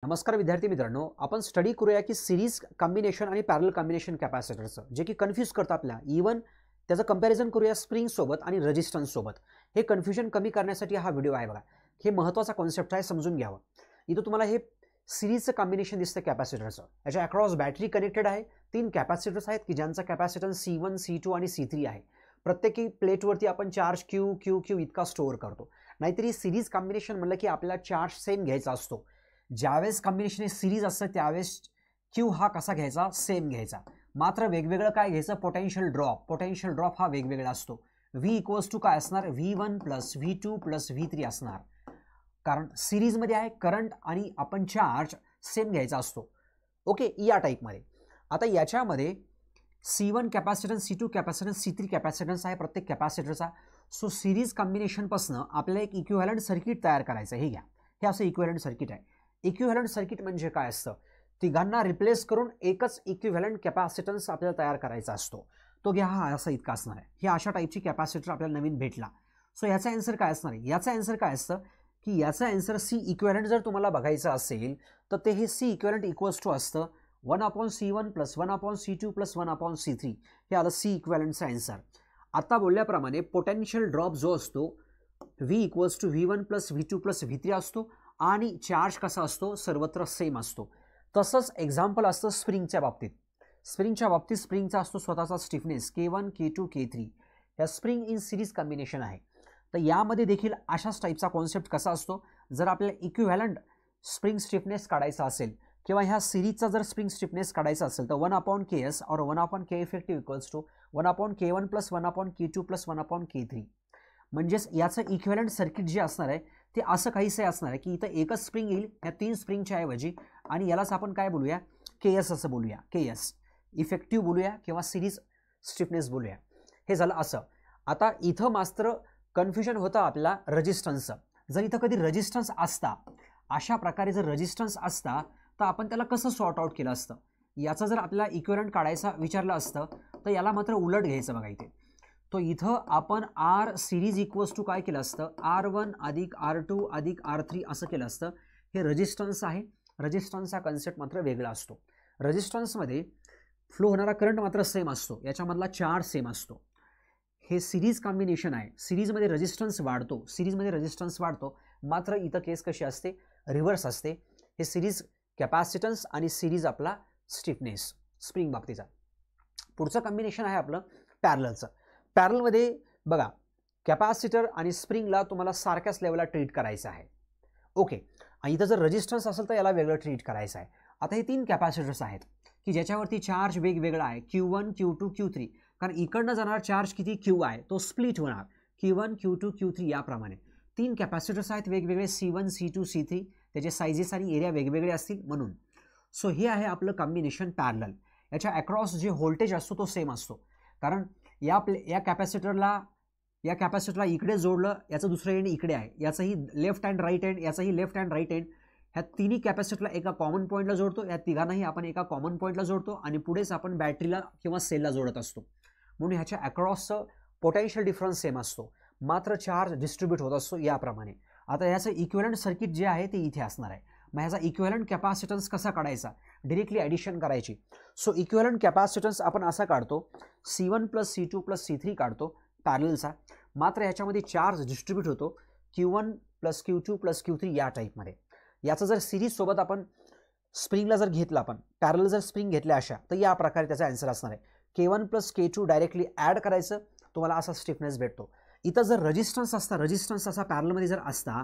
नमस्कार विद्यार्थी मित्रांनो, आपण स्टडी करूया की सिरीज कॉम्बिनेशन आणि पॅरल कॉम्बिनेशन कॅपॅसिटरचं, जे की कन्फ्यूज करतं आपल्या. इवन त्याचं कंपॅरिझन करूया स्प्रिंग सोबत आणि रेजिस्टन्स सोबत. हे कन्फ्युजन कमी करण्यासाठी हा व्हिडिओ आहे बघा. हे महत्त्वाचा कॉन्सेप्ट आहे, समजून घ्यावं. इथं तुम्हाला हे सिरीजचं कॉम्बिनेशन दिसतं कॅपॅसिटरचं. याच्या अक्रॉस बॅटरी कनेक्टेड आहे. 3 कॅपॅसिटर्स आहेत की ज्यांचा कॅपॅसिटन्स C1, C2 आणि C3 आहे. प्रत्येकी प्लेटवरती आपण चार्ज Q इतका स्टोअर करतो. नाहीतरी सिरीज कॉम्बिनेशन म्हणलं की आपल्याला चार्ज सेम घ्यायचा असतो. ज्यावेळेस कॉम्बिनेशन सिरीज असतं त्यावेळेस क्यू हा कसा घ्यायचा, सेम घ्यायचा. मात्र वेगवेगळं काय घ्यायचं, पोटेन्शियल ड्रॉप हा वेगवेगळा असतो. V इक्वल्स टू काय असणार, V1 plus V2 plus V3 असणार. कारण सिरीजमध्ये आहे करंट आणि आपण चार्ज सेम घ्यायचा असतो. ओके, या टाईपमध्ये. आता याच्यामध्ये C1 capacitance, C2 capacitance, C3 capacitance आहे प्रत्येक कॅपॅसिटरचा. सो सिरीज कॉम्बिनेशनपासून आपल्याला एक इक्विव्हॅलंट सर्किट तयार करायचं. हे घ्या, हे असं इक्विव्हॅलंट सर्किट आहे. इक्विव्हॅलंट सर्किट म्हणजे काय असतं, तिघांना रिप्लेस करून एकच इक्विव्हॅलंट कॅपॅसिटन्स आपल्याला तयार करायचा असतो. तो घ्या, हा असा इतका असणार आहे. हे अशा टाईपची कॅपॅसिटर आपल्याला नवीन भेटला. सो याचा आन्सर काय असणार आहे, याचा आन्सर काय असतं की याचा आन्सर C इक्विव्हॅलंट जर तुम्हाला बघायचं असेल तर ते हे C इक्विव्हॅलंट इक्वल्स टू असतं 1/C1 plus 1/C2 plus 1/C3. हे आलं C इक्विव्हॅलंटचा आन्सर. आता बोलल्याप्रमाणे पोटेन्शियल ड्रॉप जो असतो V equals to V1 plus V2 plus V3 असतो आणि चार्ज कसा असतो, सर्वत्र सेम असतो. तसंच एक्झाम्पल असतं स्प्रिंगच्या बाबतीत. स्प्रिंगचा असतो स्वतःचा स्टिफनेस K1 K2 K3. या स्प्रिंग इन सिरीज कॉम्बिनेशन आहे. तर यामध्ये देखील अशाच टाईपचा कॉन्सेप्ट कसा असतो, जर आपल्याला इक्विव्हॅलंट स्प्रिंग स्टिफनेस काढायचा असेल किंवा ह्या सिरीजचा जर स्प्रिंग स्टिफनेस काढायचा असेल तर 1/Ks और 1/K effective equals to 1/K1 plus 1/K2 plus 1/K3. म्हणजेच याचं इक्विव्हॅलंट सर्किट जे असणार आहे ते असं काहीसे असणार आहे की इथं एकच स्प्रिंग येईल या 3 स्प्रिंगच्या ऐवजी, आणि यालाच आपण काय बोलूया, KS असं बोलूया. KS इफेक्टिव्ह बोलूया किंवा सिरीज स्टिफनेस बोलूया. हे झालं असं. आता इथं मात्र कन्फ्युजन होतं आपल्याला रेजिस्टन्सचं. जर इथं कधी रेजिस्टन्स असता, अशा प्रकारे जर रेजिस्टन्स असता तर आपण त्याला कसं सॉर्ट आउट केलं असतं. याचं जर आपल्याला इक्विव्हॅलंट काढायचा विचारलं असतं तर याला मात्र उलट घ्यायचं बघा इथे. तो इथं आपण R सिरीज इक्वल्स टू काय केलं असतं, R1 अधिक R2 अधिक R3 असं केलं असतं. हे रेजिस्टन्स आहे. रेजिस्टन्सचा कन्सेप्ट मात्र वेगळा असतो. रेजिस्टन्समध्ये फ्लो होणारा करंट मात्र सेम असतो, याच्यामधला चार्ज सेम असतो. हे सिरीज कॉम्बिनेशन आहे. सिरीजमध्ये रेजिस्टन्स वाढतो, मात्र इथं केस कशी असते, रिव्हर्स असते. हे सिरीज कॅपॅसिटन्स आणि सिरीज आपला स्टिफनेस स्प्रिंग बाबतीचा. पुढचं कॉम्बिनेशन आहे आपलं पॅरलचं. पॅरलमध्ये बघा, कॅपॅसिटर आणि स्प्रिंगला तुम्हाला सारख्याच लेवलला ट्रीट करायचं आहे. ओके, आणि इथं जर रेजिस्टन्स असेल तर याला वेगळं ट्रीट करायचं आहे. आता हे 3 कॅपॅसिटर्स आहेत की ज्याच्यावरती चार्ज वेगवेगळा आहे, Q1 Q2 Q3. कारण इकडनं जाणार चार्ज किती, Q आहे, तो स्प्लिट होणार Q1 Q2 Q3 याप्रमाणे. 3 कॅपॅसिटर्स आहेत वेगवेगळे, C1 C2 C3. त्याचे सायझेस आणि एरिया वेगवेगळे असतील म्हणून. सो हे आहे आपलं कॉम्बिनेशन पॅरलल. याच्या अक्रॉस जे व्होल्टेज असतो तो सेम असतो. कारण या कॅपॅसिटरला इकडे जोडलं, याचं दुसरं एंड इकडे आहे, याचंही लेफ्ट हँड राईट एंड, याचंही लेफ्ट हँड राईट एंड. ह्या तिन्ही कॅपॅसिटरला एका कॉमन पॉईंटला जोडतो, या तिघांनाही आपण एका कॉमन पॉईंटला जोडतो आणि पुढेच आपण बॅटरीला किंवा सेलला जोडत असतो. म्हणून ह्याच्या अक्रॉसचं पोटेन्शियल डिफरन्स सेम असतो, मात्र चार्ज डिस्ट्रीब्यूट होत असतो याप्रमाणे. आता याचं इक्विव्हॅलंट सर्किट जे आहे ते इथे असणार आहे. मग ह्याचा इक्विव्हॅलंट कॅपॅसिटन्स कसा काढायचा, डिरेक्टली ॲडिशन करायची. सो इक्विव्हॅलंट कॅपॅसिटन्स आपण असा काढतो, C1 plus C2 plus C3 काढतो पॅरललचा. मात्र याच्यामध्ये चार्ज डिस्ट्रीब्यूट होतो Q1 plus Q2 plus Q3 या टाईपमध्ये. याचं जर सिरीजसोबत आपण स्प्रिंगला जर घेतलं, आपण पॅरलल जर स्प्रिंग घेतल्या अशा, तर या प्रकारे त्याचा आन्सर असणार आहे. K1 plus K2 directly add करायचं, तुम्हाला असा स्टिफनेस भेटतो. इथं जर रेजिस्टन्स असा पॅरलमध्ये जर असता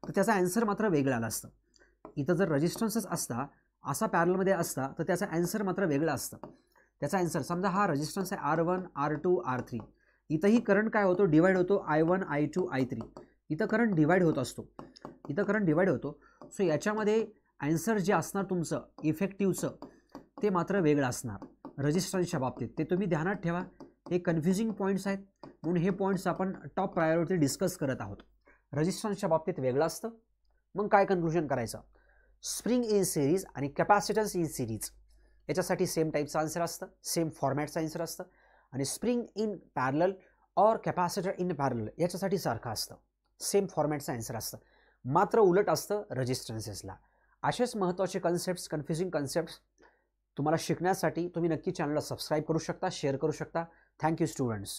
तर त्याचा आन्सर मात्र वेगळा आला असतं. इथं जर रेजिस्टन्सच असता, असा पॅरलमध्ये असता, तर त्याचा आन्सर मात्र वेगळा असतं. त्याचा आन्सर समजा हा रेजिस्टन्स आहे R1 R2 R3. इथंही करंट काय होतो, डिवाइड होतो I1 I2 I3. इथं करंट डिवाइड होतो. सो याच्यामध्ये आन्सर जे असणार तुमचं इफेक्टिव्हचं ते मात्र वेगळं असणार रेजिस्टन्सच्या बाबतीत. ते तुम्ही ध्यानात ठेवा. हे कन्फ्युजिंग पॉईंट्स आहेत, म्हणून हे पॉईंट्स आपण टॉप प्रायोरिटी डिस्कस करत आहोत. रेजिस्टन्सच्या बाबतीत वेगळं असतं. मग काय कन्क्लुजन करायचं, स्प्रिंग इन सिरीज आणि कॅपॅसिटन्स इन सिरीज याच्यासाठी सेम टाईपचं आन्सर असतं, सेम फॉर्मॅटचं आन्सर असतं. आणि स्प्रिंग इन पॅरलल और कॅपॅसिटर इन पॅरलल याच्यासाठी सारखं असतं, सेम फॉर्मॅटचं आन्सर असतं. मात्र उलट असतं रेजिस्टन्सेसला. असेच महत्त्वाचे कन्सेप्ट्स, कन्फ्युजिंग कन्सेप्ट्स तुम्हाला शिकण्यासाठी तुम्ही नक्की चॅनलला सबस्क्राईब करू शकता, शेअर करू शकता. Thank you students.